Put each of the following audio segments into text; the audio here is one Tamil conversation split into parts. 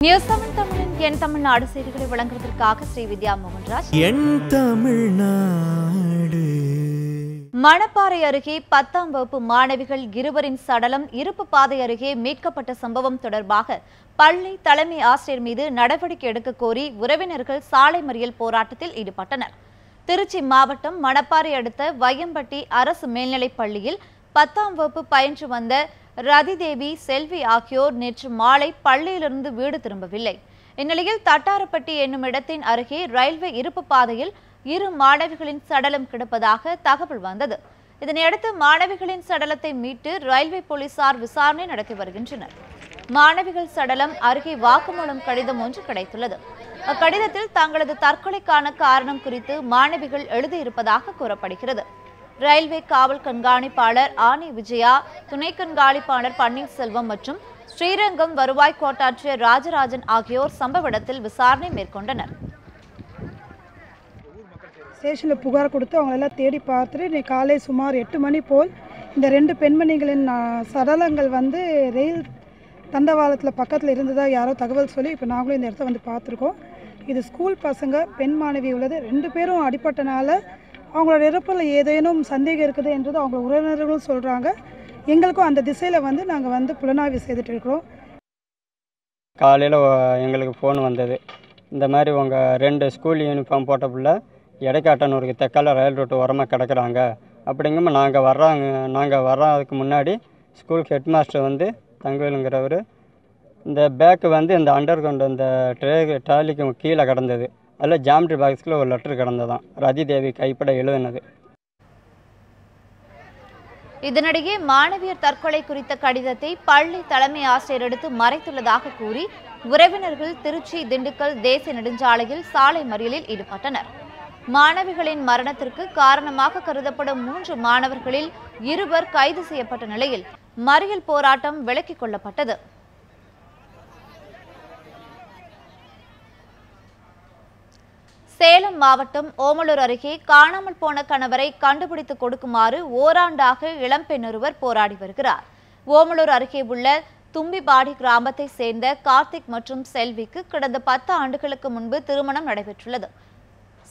நியூஸ் 7 தமிழின் என் தமிழ்நாடு செய்திகளை வழங்குவதற்காக ஸ்ரீவித்யா மோகன்ராஜ். என் தமிழ்நாடு. மணப்பாறை அருகே 10ஆம் வகுப்பு மாணவிகள் இருவரின் சடலம் இருப்பு பாதை அருகே மீட்கப்பட்ட சம்பவம் தொடர்பாக பள்ளி தலைமை ஆசிரியர் மீது நடவடிக்கை எடுக்க கோரி உறவினர்கள் சாலை மறியல் போராட்டத்தில் ஈடுபட்டனர். திருச்சி மாவட்டம் மணப்பாறை அடுத்த வையம்பட்டி அரசு மேல்நிலைப் பள்ளியில் 10ஆம் வகுப்பு பயின்று வந்த ரதிதேவி, செல்வி ஆகியோர் நேற்று மாலை பள்ளியிலிருந்து வீடு திரும்பவில்லை. இந்நிலையில் தட்டாரப்பட்டி என்னும் இடத்தின் அருகே ரயில்வே இருப்பு பாதையில் இரு மாணவிகளின் சடலம் கிடப்பதாக தகவல் வந்தது. இதனையடுத்து மாணவிகளின் சடலத்தை மீட்டு ரயில்வே போலீசார் விசாரணை நடத்தி வருகின்றனர். மாணவிகள் சடலம் அருகே வாக்குமூலம் கடிதம் ஒன்று கிடைத்துள்ளது. அக்கடிதத்தில் தங்களது தற்கொலைக்கான காரணம் குறித்து மாணவிகள் எழுதியிருப்பதாக கூறப்படுகிறது. ரயில்வே காவல் கண்காணிப்பாளர் ஆனி விஜயா, துணை கண்காணிப்பாளர் பன்னீர்செல்வம் மற்றும் ஸ்ரீரங்கம் வருவாய் கோட்டாட்சியர் ராஜராஜன் ஆகியோர் சம்பவ இடத்தில் விசாரணை மேற்கொண்டனர். ஸ்டேஷனில் புகார் கொடுத்து அவங்களெல்லாம் தேடி பார்த்துட்டு இன்னைக்கு காலை சுமார் 8 மணி போல் இந்த 2 பெண்மணிகளின் சடலங்கள் ரயில் தண்டவாளத்தில் பக்கத்தில் இருந்ததாக யாரோ தகவல் சொல்லி இப்போ நாங்களும் இந்த இடத்த பார்த்துருக்கோம். இது ஸ்கூல் பசங்க, பெண் மாணவி உள்ளது. 2 பேரும் அடிப்பட்டனால அவங்களோட இறப்பில் ஏதேனும் சந்தேகம் இருக்குது என்றது அவங்க உறவினர்களும் சொல்கிறாங்க. எங்களுக்கும் அந்த திசையில் நாங்கள் புலனாய்வு செய்துட்டு இருக்கிறோம். காலையில் எங்களுக்கு ஃபோன் வந்தது. இந்த மாதிரி உங்கள் 2 ஸ்கூல் யூனிஃபார்ம் போட்ட பிள்ளை எடைக்காட்டனூருக்கு தெற்கால ரயில் ரூட்டு உரமாக கிடக்குறாங்க அப்படிங்கும்போது நாங்கள் வர்றதுக்கு முன்னாடி ஸ்கூல் ஹெட் மாஸ்டர் தங்கவேலுங்கிறவர் இந்த பேக்கு இந்த அண்டர் கிரவுண்ட் இந்த ட்ராலிக்கு கீழே கிடந்தது. அதில் ஜாமெட்ரி பாக்ஸில் ஒரு லெட்டர் கிடந்ததான் ரதிதேவி கைப்பட எழுதினது. இதனிடையே மாணவியர் தற்கொலை குறித்த கடிதத்தை பள்ளி தலைமை ஆசிரியர் எடுத்து மறைத்துள்ளதாக கூறி உறவினர்கள் திருச்சி திண்டுக்கல் தேசிய நெடுஞ்சாலையில் சாலை மறியலில் ஈடுபட்டனர். மாணவிகளின் மரணத்திற்கு காரணமாக கருதப்படும் 3 மாணவர்களில் 2 கைது செய்யப்பட்ட நிலையில் மறியல் போராட்டம் விலக்கிக் கொள்ளப்பட்டது. சேலம் மாவட்டம் ஓமலூர் அருகே காணாமல் போன கணவரை கண்டுபிடித்து கொடுக்குமாறு ஓராண்டாக இளம்பெண் ஒருவர் போராடி வருகிறார். ஓமலூர் அருகே உள்ள தும்பிபாடி கிராமத்தை சேர்ந்த கார்த்திக் மற்றும் செல்விக்கு கடந்த 10 ஆண்டுகளுக்கு முன்பு திருமணம் நடைபெற்றுள்ளது.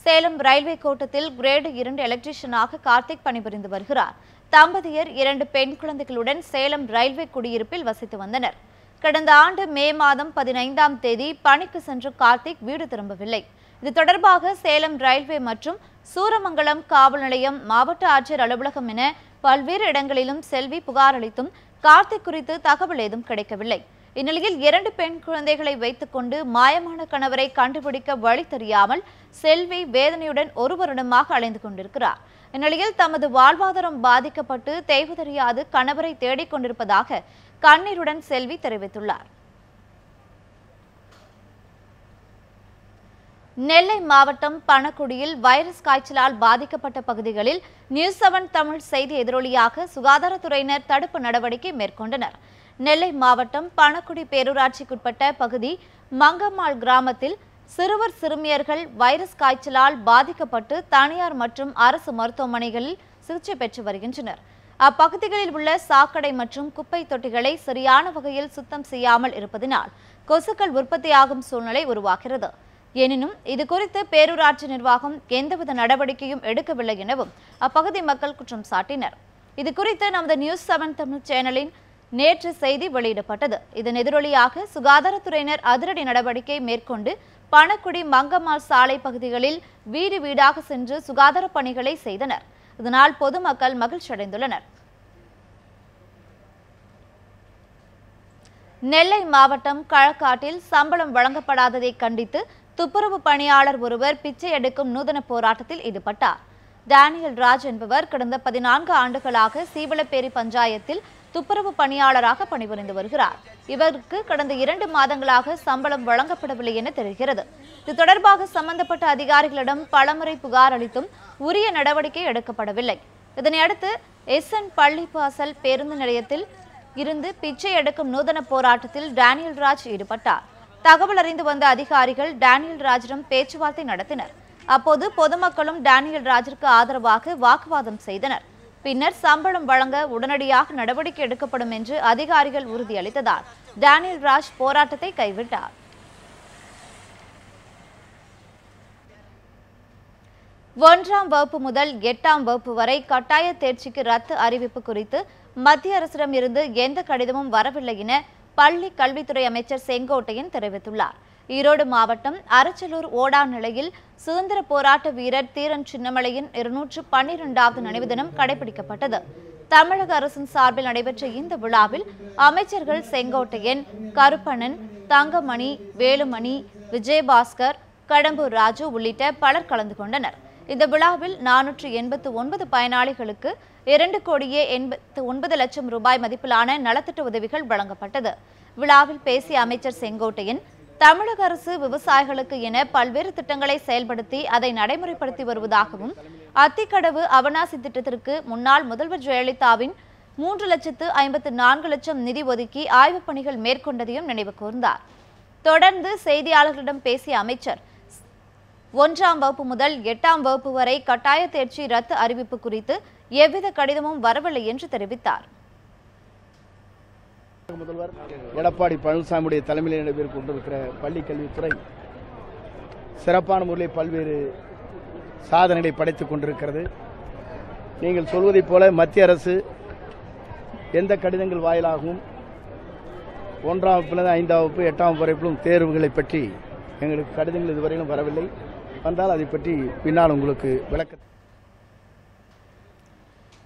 சேலம் ரயில்வே கோட்டத்தில் கிரேடு 2 எலக்ட்ரீஷியனாக கார்த்திக் பணிபுரிந்து வருகிறார். தம்பதியர் 2 பெண் குழந்தைகளுடன் சேலம் ரயில்வே குடியிருப்பில் வசித்து வந்தனர். கடந்த ஆண்டு மே மாதம் 15ஆம் தேதி பணிக்கு சென்ற கார்த்திக் வீடு திரும்பவில்லை. இது தொடர்பாக சேலம் ரயில்வே மற்றும் சூரமங்கலம் காவல் நிலையம், மாவட்ட ஆட்சியர் அலுவலகம் என பல்வேறு இடங்களிலும் செல்வி புகார் அளித்தும் கார்த்திக் குறித்து தகவல் ஏதும் கிடைக்கவில்லை. இந்நிலையில் 2 பெண் குழந்தைகளை வைத்துக் கொண்டு மாயமான கணவரை கண்டுபிடிக்க வழி தெரியாமல் செல்வி வேதனையுடன் 1 வருடமாக அலைந்து கொண்டிருக்கிறார். இந்நிலையில் தமது வாழ்வாதாரம் பாதிக்கப்பட்டு தேய்வதறியாது கணவரை தேடிக் கொண்டிருப்பதாக கண்ணீருடன் செல்வி தெரிவித்துள்ளார். நெல்லை மாவட்டம் பணக்குடியில் வைரஸ் காய்ச்சலால் பாதிக்கப்பட்ட பகுதிகளில் நியூஸ் 7 தமிழ் செய்தி எதிரொலியாக சுகாதாரத்துறையினர் தடுப்பு நடவடிக்கை மேற்கொண்டனர். நெல்லை மாவட்டம் பணக்குடி பேரூராட்சிக்குட்பட்ட பகுதி மங்கம்மாள் கிராமத்தில் சிறுவர் சிறுமியர்கள் வைரஸ் காய்ச்சலால் பாதிக்கப்பட்டு தனியார் மற்றும் அரசு மருத்துவமனைகளில் சிகிச்சை பெற்று வருகின்றனர். அப்பகுதிகளில் உள்ள சாக்கடை மற்றும் குப்பை தொட்டிகளை சரியான வகையில் சுத்தம் செய்யாமல் இருப்பதனால் கொசுக்கள் உற்பத்தியாகும் சூழ்நிலை உருவாகிறது. எனினும் இதுகுறித்து பேரூராட்சி நிர்வாகம் எந்தவித நடவடிக்கையும் எடுக்கவில்லை எனவும் அப்பகுதி மக்கள் குற்றம் சாட்டினர். இதுகுறித்து நமது நியூஸ் 7 தமிழ் சேனலின் நேற்று செய்தி வெளியிடப்பட்டது. இதன் எதிரொலியாக சுகாதாரத்துறையினர் அதிரடி நடவடிக்கை மேற்கொண்டு பணக்குடி மங்கம்மாள் சாலை பகுதிகளில் வீடு வீடாக சென்று சுகாதார பணிகளை செய்தனர். இதனால் பொதுமக்கள் மகிழ்ச்சி அடைந்துள்ளனர். நெல்லை மாவட்டம் களக்காட்டில் சம்பளம் வழங்கப்படாததை கண்டித்து துப்புரவு பணியாளர் ஒருவர் பிச்சை எடுக்கும் நூதன போராட்டத்தில் ஈடுபட்டார். டேனியல் ராஜ் என்பவர் கடந்த 14 ஆண்டுகளாக சீவலப்பேரி பஞ்சாயத்தில் துப்புரவு பணியாளராக பணிபுரிந்து வருகிறார். இவருக்கு கடந்த 2 மாதங்களாக சம்பளம் வழங்கப்படவில்லை என தெரிகிறது. இது தொடர்பாக சம்பந்தப்பட்ட அதிகாரிகளிடம் பலமுறை புகார் அளித்தும் உரிய நடவடிக்கை எடுக்கப்படவில்லை. இதனையடுத்து SN பள்ளிவாசல் பேருந்து நிலையத்தில் இருந்து பிச்சை எடுக்கும் நூதன போராட்டத்தில் டேனியல் ராஜ் ஈடுபட்டார். தகவல் அறிந்து வந்த அதிகாரிகள் டேனியல் ராஜிடம் பேச்சுவார்த்தை நடத்தினர். அப்போது பொதுமக்களும் டேனியல் ராஜிற்கு ஆதரவாக வாக்குவாதம் செய்தனர். பின்னர் சம்பளம் வழங்க உடனடியாக நடவடிக்கை எடுக்கப்படும் என்று அதிகாரிகள் உறுதியளித்ததால் டேனியல் ராஜ் போராட்டத்தை கைவிட்டார். 1ஆம் வகுப்பு முதல் 8ஆம் வகுப்பு வரை கட்டாய தேர்ச்சிக்கு ரத்து அறிவிப்பு குறித்து மத்திய அரசிடம் இருந்து எந்த கடிதமும் வரவில்லை என பள்ளி கல்வித்துறை அமைச்சர் செங்கோட்டையன் தெரிவித்துள்ளார். ஈரோடு மாவட்டம் அரச்சலூர் ஓடா நிலையில் சுதந்திர போராட்ட வீரர் தீரன் சின்னமலையின் 212வது நினைவு தினம் கடைபிடிக்கப்பட்டது. தமிழக அரசின் சார்பில் நடைபெற்ற இந்த விழாவில் அமைச்சர்கள் செங்கோட்டையன், கருப்பணன், தங்கமணி, வேலுமணி, விஜயபாஸ்கர், கடம்பூர் ராஜு உள்ளிட்ட பலர் கலந்து கொண்டனர். இந்த விழாவில் 489 பயனாளிகளுக்கு 2,89,00,000 ரூபாய் மதிப்பிலான நலத்திட்ட உதவிகள் வழங்கப்பட்டது. விழாவில் பேசிய அமைச்சர் செங்கோட்டையன், தமிழக அரசு விவசாயிகளுக்கு என பல்வேறு திட்டங்களை செயல்படுத்தி அதை நடைமுறைப்படுத்தி வருவதாகவும், அத்திக்கடவு அவனாசி திட்டத்திற்கு முன்னாள் முதல்வர் ஜெயலலிதாவின் 3,54,00,000 நிதி ஒதுக்கி ஆய்வுப் பணிகள் மேற்கொண்டதையும் நினைவு கூர்ந்தார். தொடர்ந்து செய்தியாளர்களிடம் பேசிய அமைச்சர், 1ஆம் வகுப்பு முதல் 8ஆம் வகுப்பு வரை கட்டாய தேர்ச்சி ரத்து அறிவிப்பு குறித்து எவ்வித கடிதமும் வரவில்லை என்று தெரிவித்தார். முதல்வர் எடப்பாடி பழனிசாமியுடைய தலைமையில் நடைபெற்றுக் கொண்டிருக்கிற பள்ளி கல்வித்துறை சிறப்பான முறையில் பல்வேறு சாதனைகளை படைத்துக் கொண்டிருக்கிறது. நீங்கள் சொல்வதைப் போல மத்திய அரசு எந்த கடிதங்கள் வாயிலாகவும் 1ஆம் வகுப்பிலிருந்து 5ஆம் வகுப்பு 8ஆம் வகுப்பு வரைக்கும் தேர்வுகளை பற்றி எங்களுக்கு கடிதங்கள் இதுவரையிலும் வரவில்லை. வந்தால் அதை பற்றி பின்னால் உங்களுக்கு விளக்க.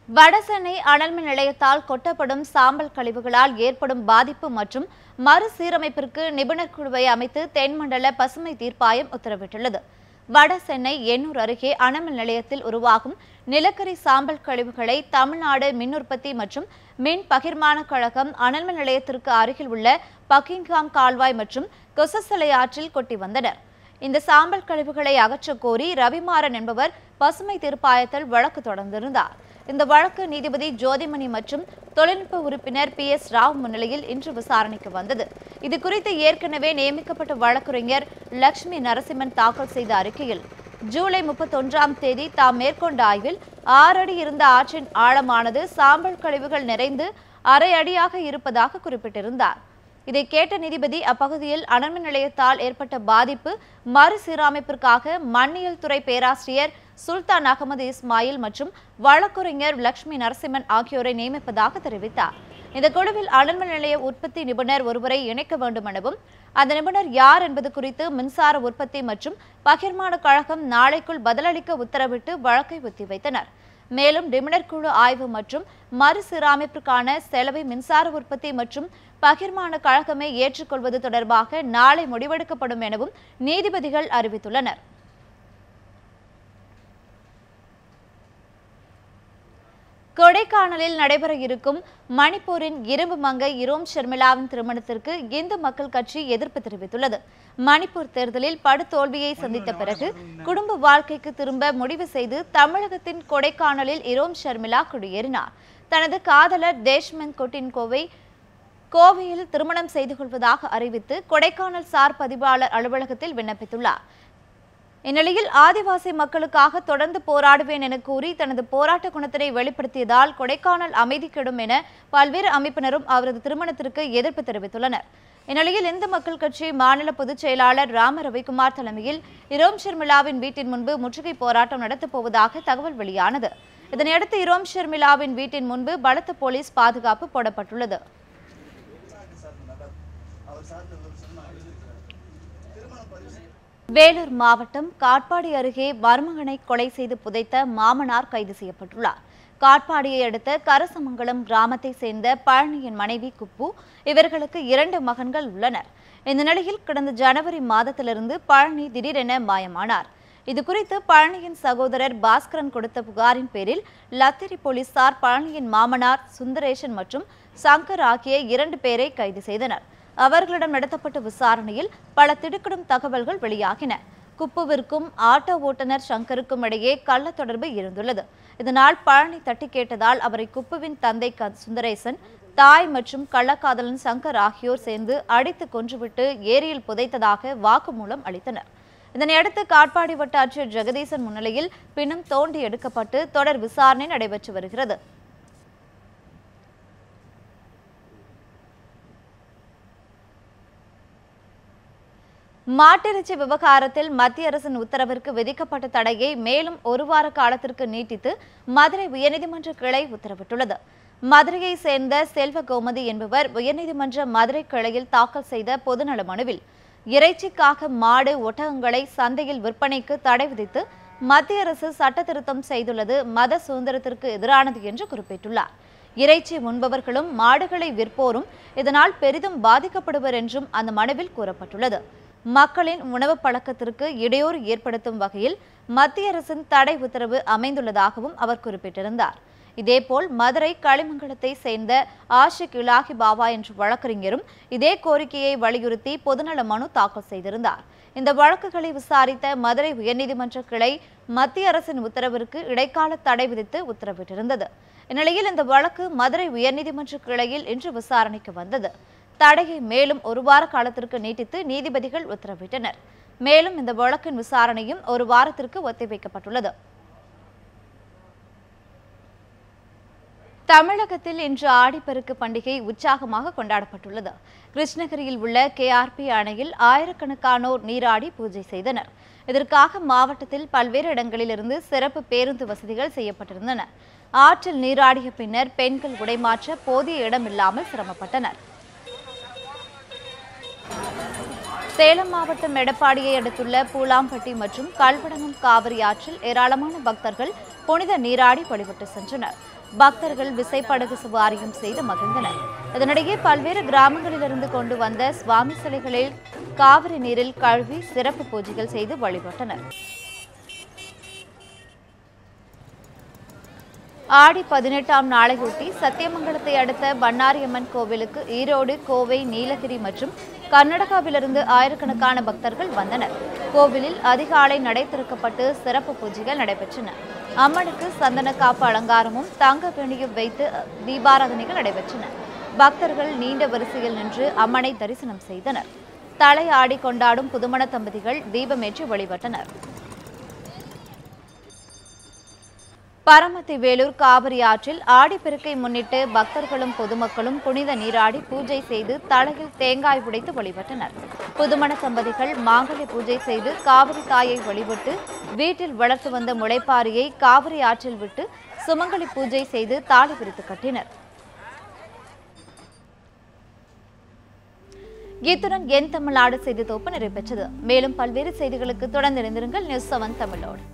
வடசென்னை அனல்மின் நிலையத்தால் கொட்டப்படும் சாம்பல் கழிவுகளால் ஏற்படும் பாதிப்பு மற்றும் மறுசீரமைப்பிற்கு நிபுணர் குழுவை அமைத்து தென்மண்டல பசுமை தீர்ப்பாயம் உத்தரவிட்டுள்ளது. வடசென்னை எண்ணூர் அருகே அனல்மின் நிலையத்தில் உருவாகும் நிலக்கரி சாம்பல் கழிவுகளை தமிழ்நாடு மின் உற்பத்தி மற்றும் மின் பகிர்மான கழகம் அனல்மின் நிலையத்திற்கு அருகில் உள்ள பக்கிங்காம் கால்வாய் மற்றும் கொசஸ்தலை ஆற்றில் கொட்டி வந்தனர். இந்த சாம்பல் கழிவுகளை அகற்றக் கோரி ரவிமாறன் என்பவர் பசுமை தீர்ப்பாயத்தில் வழக்கு தொடர்ந்திருந்தார். இந்த வழக்கு நீதிபதி ஜோதிமணி மற்றும் தொழில்நுட்ப உறுப்பினர் PS ராவ் முன்னிலையில் இன்று விசாரணைக்கு வந்தது. இதுகுறித்து ஏற்கனவே நியமிக்கப்பட்ட வழக்கறிஞர் லட்சுமி நரசிம்மன் தாக்கல் செய்த அறிக்கையில், ஜூலை 31ஆம் தேதி தாம் மேற்கொண்ட ஆய்வில் 6 அடி இருந்த ஆற்றின் ஆழமானது சாம்பல் கழிவுகள் நிறைந்து 1/2 அடியாக இருப்பதாக குறிப்பிட்டிருந்தார். இதை கேட்ட நீதிபதி அப்பகுதியில் அனல்மின் நிலையத்தால் ஏற்பட்ட பாதிப்பு மறுசீரமைப்பிற்காக மண்ணியல் துறை பேராசிரியர் சுல்தான் அகமது இஸ்மாயில் மற்றும் வழக்கறிஞர் லட்சுமி நரசிம்மன் ஆகியோரை நியமிப்பதாக தெரிவித்தார். இந்த குழுவில் அனல்மின் நிலைய உற்பத்தி நிபுணர் ஒருவரை இணைக்க வேண்டும் எனவும், அந்த நிபுணர் யார் என்பது குறித்து மின்சார உற்பத்தி மற்றும் பகிர்மான கழகம் நாளைக்குள் பதிலளிக்க உத்தரவிட்டு வழக்கை ஒத்திவைத்தனர். மேலும் நிபுணர் குழு ஆய்வு மற்றும் மறுசீரமைப்பிற்கான செலவை மின்சார உற்பத்தி மற்றும் பகிர்மான கழகமே ஏற்றுக்கொள்வது தொடர்பாக நாளை முடிவெடுக்கப்படும் எனவும் நீதிபதிகள் அறிவித்துள்ளனர். கொடைக்கானலில் நடைபெற இருக்கும் மணிப்பூரின் இரும்பு மங்கை இரோம் ஷர்மிளாவின் திருமணத்திற்கு இந்து மக்கள் கட்சி எதிர்ப்பு தெரிவித்துள்ளது. மணிப்பூர் தேர்தலில் படுதோல்வியை சந்தித்த பிறகு குடும்ப வாழ்க்கைக்கு திரும்ப முடிவு செய்து தமிழகத்தின் கொடைக்கானலில் இரோம் ஷர்மிளா குடியேறினார். தனது காதலர் தேஷ்மந்த் கொட்டின்கோவை கோவையில் திருமணம் செய்து கொள்வதாக அறிவித்து கொடைக்கானல் சார் பதிவாளர் அலுவலகத்தில் விண்ணப்பித்துள்ளார். இந்நிலையில் ஆதிவாசி மக்களுக்காக தொடர்ந்து போராடுவேன் என கூறி தனது போராட்ட குணத்தினை வெளிப்படுத்தியதால் கொடைக்கானல் அமைதி கெடும் என பல்வேறு அமைப்பினரும் அவரது திருமணத்திற்கு எதிர்ப்பு தெரிவித்துள்ளனர். இந்நிலையில் இந்து மக்கள் கட்சி மாநில பொதுச் செயலாளர் ராம ரவிக்குமார் தலைமையில் இரோம் ஷர்மிளாவின் வீட்டின் முன்பு முற்றுகை போராட்டம் நடத்தப் போவதாக தகவல் வெளியானது. இதனையடுத்து இரோம் ஷர்மிளாவின் வீட்டின் முன்பு பலத்த போலீஸ் பாதுகாப்பு போடப்பட்டுள்ளது. வேலூர் மாவட்டம் காட்பாடி அருகே மருமகனை கொலை செய்து புதைத்த மாமனார் கைது செய்யப்பட்டுள்ளார். காட்பாடியை அடுத்த கரசமங்கலம் கிராமத்தை சேர்ந்த பழனியின் மனைவி குப்பு, இவர்களுக்கு 2 மகன்கள் உள்ளனர். இந்த நிலையில் கடந்த ஜனவரி மாதத்திலிருந்து பழனி திடீரென மாயமானார். இதுகுறித்து பழனியின் சகோதரர் பாஸ்கரன் கொடுத்த புகாரின் பேரில் லத்தேரி போலீசார் பழனியின் மாமனார் சுந்தரேசன் மற்றும் சங்கர் ஆகிய 2 பேரை கைது செய்தனர். அவர்களிடம் நடத்தப்பட்ட விசாரணையில் பல திடுக்கிடும் தகவல்கள் வெளியாகின. குப்புவிற்கும் ஆட்டோ ஓட்டுநர் சங்கருக்கும் இடையே கள்ள தொடர்பு இருந்துள்ளது. இதனால் பழனி தட்டி கேட்டதால் அவரை குப்புவின் தந்தை சுந்தரேசன், தாய் மற்றும் கள்ளக்காதலன் சங்கர் ஆகியோர் சேர்ந்து அடித்து கொன்றுவிட்டு ஏரியில் புதைத்ததாக வாக்குமூலம் அளித்தனர். இதனையடுத்து காட்பாடி வட்டாட்சியர் ஜெகதீசன் முன்னிலையில் பின்னும் தோண்டி எடுக்கப்பட்டு தொடர் விசாரணை நடைபெற்று வருகிறது. மாட்டிறைச்சி விவகாரத்தில் மத்திய அரசின் உத்தரவிற்கு விதிக்கப்பட்ட தடையை மேலும் ஒரு வார காலத்திற்கு நீட்டித்து மதுரை உயர்நீதிமன்ற கிளை உத்தரவிட்டுள்ளது. மதுரையை சேர்ந்த செல்வ கோமதி என்பவர் உயர்நீதிமன்ற மதுரை கிளையில் தாக்கல் செய்த பொதுநல மனுவில் இறைச்சிக்காக மாடு ஒட்டகங்களை சந்தையில் விற்பனைக்கு தடை விதித்து மத்திய அரசு சட்ட திருத்தம் செய்துள்ளது மத சுதந்திரத்திற்கு எதிரானது என்று குறிப்பிட்டுள்ளார். இறைச்சி உண்பவர்களும் மாடுகளை விற்போரும் இதனால் பெரிதும் பாதிக்கப்படுவர் என்றும் அந்த மனுவில் கூறப்பட்டுள்ளது. மக்களின் உணவு பழக்கத்திற்கு இடையூறு ஏற்படுத்தும் வகையில் மத்திய அரசின் தடை உத்தரவு அமைந்துள்ளதாகவும் அவர் குறிப்பிட்டிருந்தார். இதேபோல் மதுரை களிமங்கலத்தை சேர்ந்த ஆஷிக் இலாஹி பாபா என்ற வழக்கறிஞரும் இதே கோரிக்கையை வலியுறுத்தி பொதுநல மனு தாக்கல் செய்திருந்தார். இந்த வழக்குகளை விசாரித்த மதுரை உயர்நீதிமன்ற கிளை மத்திய அரசின் உத்தரவிற்கு இடைக்கால தடை விதித்து உத்தரவிட்டிருந்தது. இந்நிலையில் இந்த வழக்கு மதுரை உயர்நீதிமன்ற கிளையில் இன்று விசாரணைக்கு வந்தது. தடையை மேலும் ஒரு வார காலத்திற்கு நீட்டித்து நீதிபதிகள் உத்தரவிட்டனர். மேலும் இந்த வழக்கின் விசாரணையும் ஒரு வாரத்திற்கு ஒத்திவைக்கப்பட்டுள்ளது. தமிழகத்தில் இன்று ஆடிப்பெருக்கு பண்டிகை உற்சாகமாக கொண்டாடப்பட்டுள்ளது. கிருஷ்ணகிரியில் உள்ள KRP அணையில் ஆயிரக்கணக்கானோர் நீராடி பூஜை செய்தனர். இதற்காக மாவட்டத்தில் பல்வேறு இடங்களிலிருந்து சிறப்பு பேருந்து வசதிகள் செய்யப்பட்டிருந்தன. ஆற்றில் நீராடிய பின்னர் பெண்கள் உடைமாற்ற போதிய இடம் இல்லாமல் சிரமப்பட்டனர். சேலம் மாவட்டம் எடப்பாடியை அடுத்துள்ள பூலாம்பட்டி மற்றும் கல்வடங்கம் காவிரி ஆற்றில் ஏராளமான பக்தர்கள் புனித நீராடி வழிபட்டு சென்றனர். பக்தர்கள் விசைப்படகு சவாரியும் செய்து மகிழ்ந்தனர். இதனிடையே பல்வேறு கிராமங்களிலிருந்து கொண்டு வந்த சுவாமி சிலைகளில் காவிரி நீரில் கழுவி சிறப்பு பூஜைகள் செய்து வழிபட்டனர். ஆடி 18ஆம் நாளையொட்டி சத்தியமங்கலத்தை அடுத்த பண்ணாரியம்மன் கோவிலுக்கு ஈரோடு, கோவை, நீலகிரி மற்றும் கர்நாடகாவிலிருந்து ஆயிரக்கணக்கான பக்தர்கள் வந்தனர். கோவிலில் அதிகாலை நடை திறக்கப்பட்டு சிறப்பு பூஜைகள் நடைபெற்றன. அம்மனுக்கு சந்தன காப்பு அலங்காரமும் தங்க வேணியும் வைத்து தீபாராதனைகள் நடைபெற்றன. பக்தர்கள் நீண்ட வரிசையில் நின்று அம்மனை தரிசனம் செய்தனர். தலை ஆடி கொண்டாடும் புதுமண தம்பதிகள் தீபமேற்றி வழிபட்டனர். பரமத்தி வேலூர் காவிரி ஆற்றில் ஆடிப்பெருக்கை முன்னிட்டு பக்தர்களும் பொதுமக்களும் புனித நீராடி பூஜை செய்து தலையில் தேங்காய் உடைத்து வழிபட்டனர். புதுமண தம்பதிகள் மாங்கல்ய பூஜை செய்து காவிரி தாயை வழிபட்டு வீட்டில் வளர்த்து வந்த முளைப்பாரியை காவிரி ஆற்றில் விட்டு சுமங்கலி பூஜை செய்து தாலி பிரித்து கட்டினர். இத்துடன் என் தமிழ்நாடு செய்தி தொகுப்பு நிறைவு பெற்றது. மேலும் பல்வேறு செய்திகளுக்கு தொடர்ந்து இணைந்திருங்கள் நியூஸ் 7 தமிழோடு.